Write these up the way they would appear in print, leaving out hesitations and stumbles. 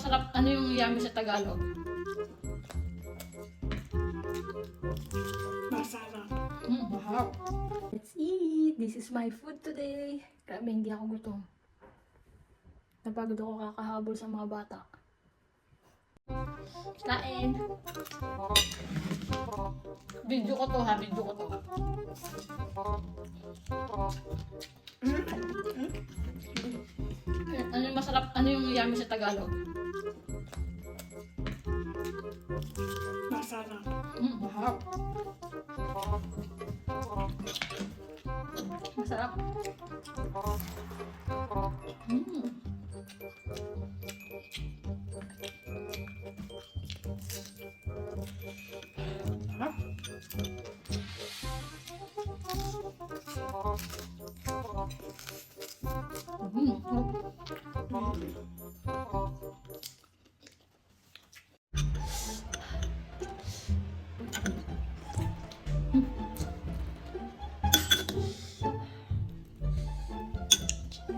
masarap? Ano yung yummy sa Tagalog? Masarap. Wow. Let's eat. This is my food today. Grabe, hindi ako gutom. Napagod ako kakahabol sa mga bata. Kain. Video ko to ha, video ko to. Ano yung masarap? Ano yung yummy sa Tagalog? Masarap. Wow. Masarap. Sarap.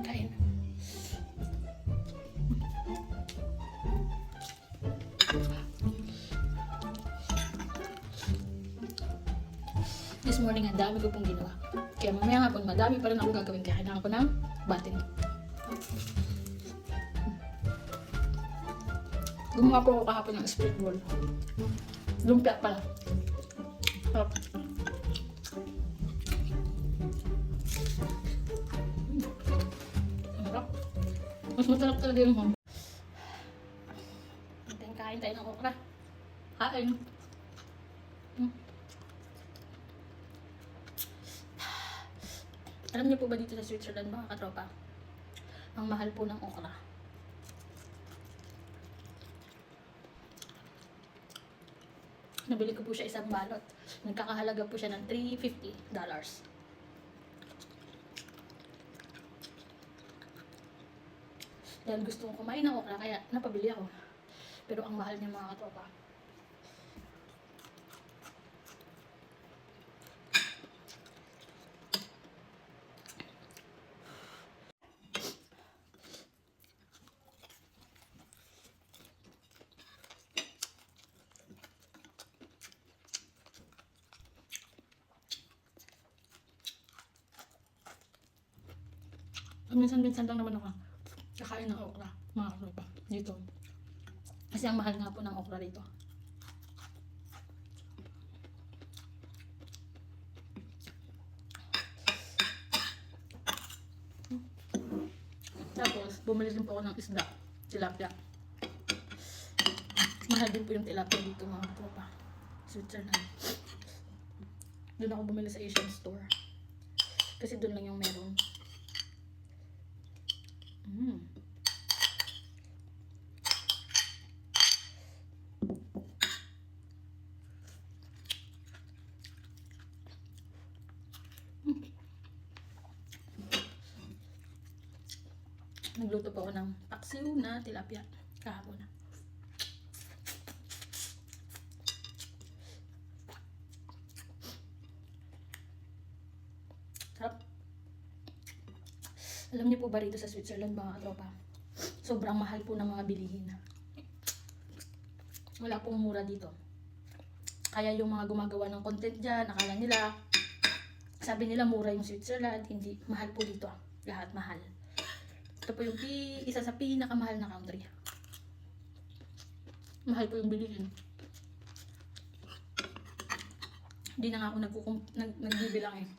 Kain. This morning, ang dami ko pong ginawa. Kaya mamaya hapon, madami pa rin ako gagawin. Kaya kailangan ko ng batin. Gumawa po ako kahapon ng spring roll. Lumpia pala. Sarap. Sarap. Mas masarap talaga yung home. Kain tayo ng okra. Kain. Alam niyo po ba dito sa Switzerland mga katropa? Ang mahal po ng okra. Nabili ko po siya isang balot. Nagkakahalaga po siya ng $350. Dahil gusto kong kumain ng okra, kaya napabili ako. Pero ang mahal niya mga katropa. Minsan-minsan lang naman ako kakain ng okra, mga katropa, dito. Kasi ang mahal nga po ng okra dito. Tapos, bumili din po ako ng isda, tilapia. Mahal din po yung tilapia dito mga katropa, Switzerland. Doon ako bumili sa Asian store. Kasi doon lang yung meron. Nagluto po ako ng paksiw na tilapia kahapon na. Sarap. Alam niyo po ba rito sa Switzerland mga katropa, sobrang mahal po ng mga bilihin. Wala pong mura dito. Kaya yung mga gumagawa ng content dyan, akala nila, sabi nila mura yung Switzerland, hindi, mahal po dito. Lahat mahal. Ito po yung isa sa pinakamahal na country. Mahal po yung bilihin. Hindi na nga ako nagbibilang eh.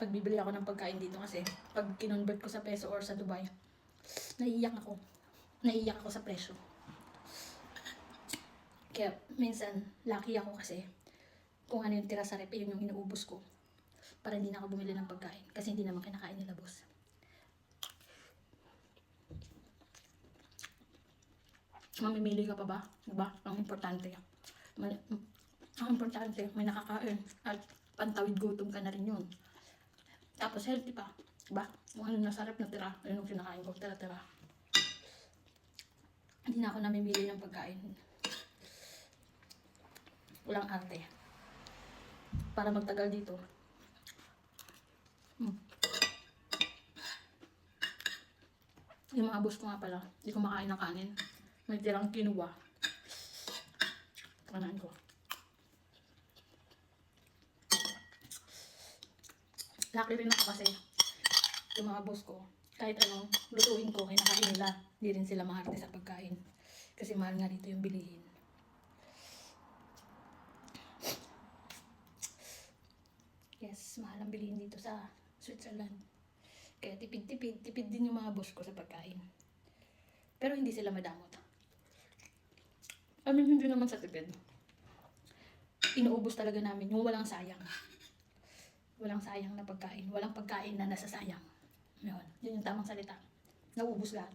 Pagbibili ako ng pagkain dito kasi pag kinonvert ko sa peso or sa Dubai, naiiyak ako. Naiiyak ako sa presyo. Kaya minsan, lucky ako kasi kung ano yung tira sa rep, yun yung inuubos ko. Para hindi na ako bumili ng pagkain. Kasi hindi naman kinakain nila, boss. Mamimili ka pa ba? Diba? Ang importante. Ang importante, may nakakain. At pantawid gutom ka na rin yun. Tapos healthy pa. Diba? Kung ano nasarap na tira, yun yung kinakain ko. Tira-tira. Hindi na ako namimili ng pagkain. Walang arte. Para magtagal dito. Yung mga boss ko nga pala, hindi kumakain ng kanin. May tirang kinuha. Kanain ko. Lucky rin ako kasi yung mga boss ko, kahit anong lutuin ko, kinakain nila. Hindi rin sila maharte sa pagkain. Kasi mahal nga dito yung bilihin. Yes, mahal ang bilihin dito sa Switzerland. Kaya tipid din yung mga boss ko sa pagkain. Pero hindi sila madamot. Hindi naman sa tipid. Inuubos talaga namin yung walang sayang. Walang sayang na pagkain. Walang pagkain na nasasayang. Yun yung tamang salita. Nauubos lahat.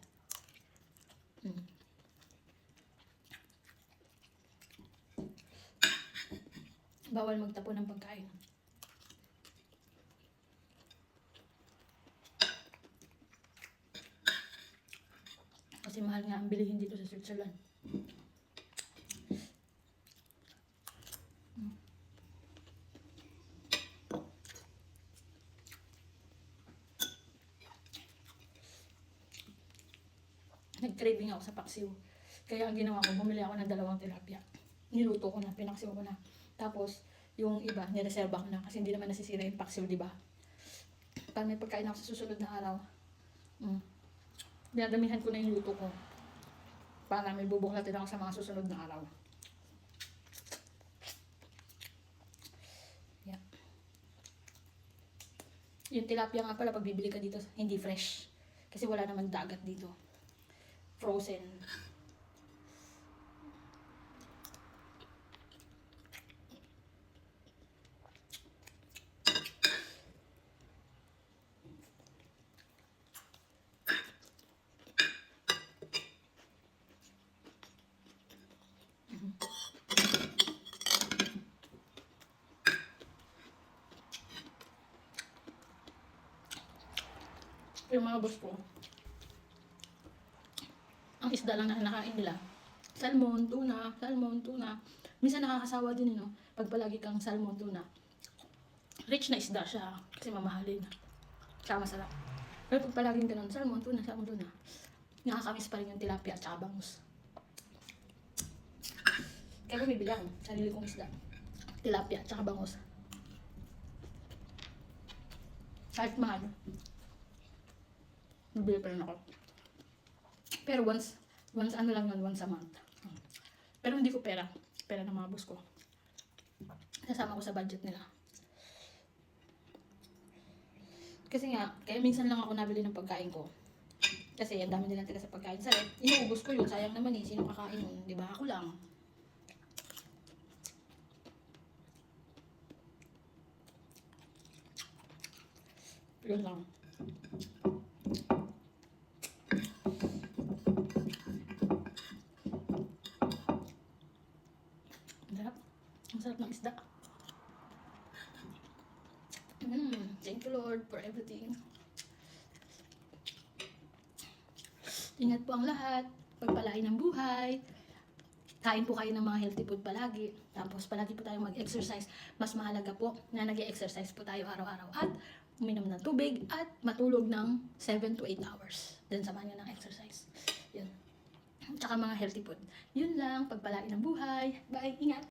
Bawal magtapon ng pagkain. Kasi mahal nga ang bilihin dito sa Switzerland. Nag-craving ako sa paksiw. Kaya ang ginawa ko, bumili ako ng 2 tilapia. Niluto ko na, pinaksiw ko na. Tapos, yung iba, nireserva ko na kasi hindi naman nasisira yung paksiw, di ba? Pag may pagkain ako sa susunod na araw, dinadamihan ko na yung luto ko. Para may bubuklatin ako sa mga susunod na araw. Yeah. Yung tilapia nga pala, pag bibili ka dito, hindi fresh. Kasi wala naman dagat dito. Frozen. Yung mga boss ko, ang isda lang na nakain nila. Salmon, tuna, salmon, tuna. Minsan nakakasawa din no? Pag palagi kang salmon, tuna. Rich na isda siya kasi mamahalin. Tsaka masarap. Pero pag palaging ganun, salmon, tuna, nakakamiss pa rin yung tilapia at saka bangus. Kaya bumibili ako, sarili kong isda. Tilapia at saka bangus. Kahit mahal, bibili pa rin ako. Pero once ano lang yun, once a month. Pero hindi ko pera ng mga boss ko. Kasama ko sa budget nila. Kasi nga, kaya minsan lang ako nabili ng pagkain ko. Kasi ang dami nilang tira sa pagkain. Sa rep, inuubos ko yun. Sayang naman sino kakain nun? Di ba? Ako lang. Yun lang. Ang sarap ng isda. Thank you Lord for everything. Ingat po ang lahat. Pagpalain ng buhay. Kain po kayo ng mga healthy food palagi. Tapos palagi po tayo mag-exercise. Mas mahalaga po na nag-exercise po tayo araw-araw. At uminom ng tubig at matulog ng 7 to 8 hours. Then samahan nyo ng exercise. Yun. Tsaka mga healthy food. Yun lang. Pagpalain ng buhay. Bye. Ingat.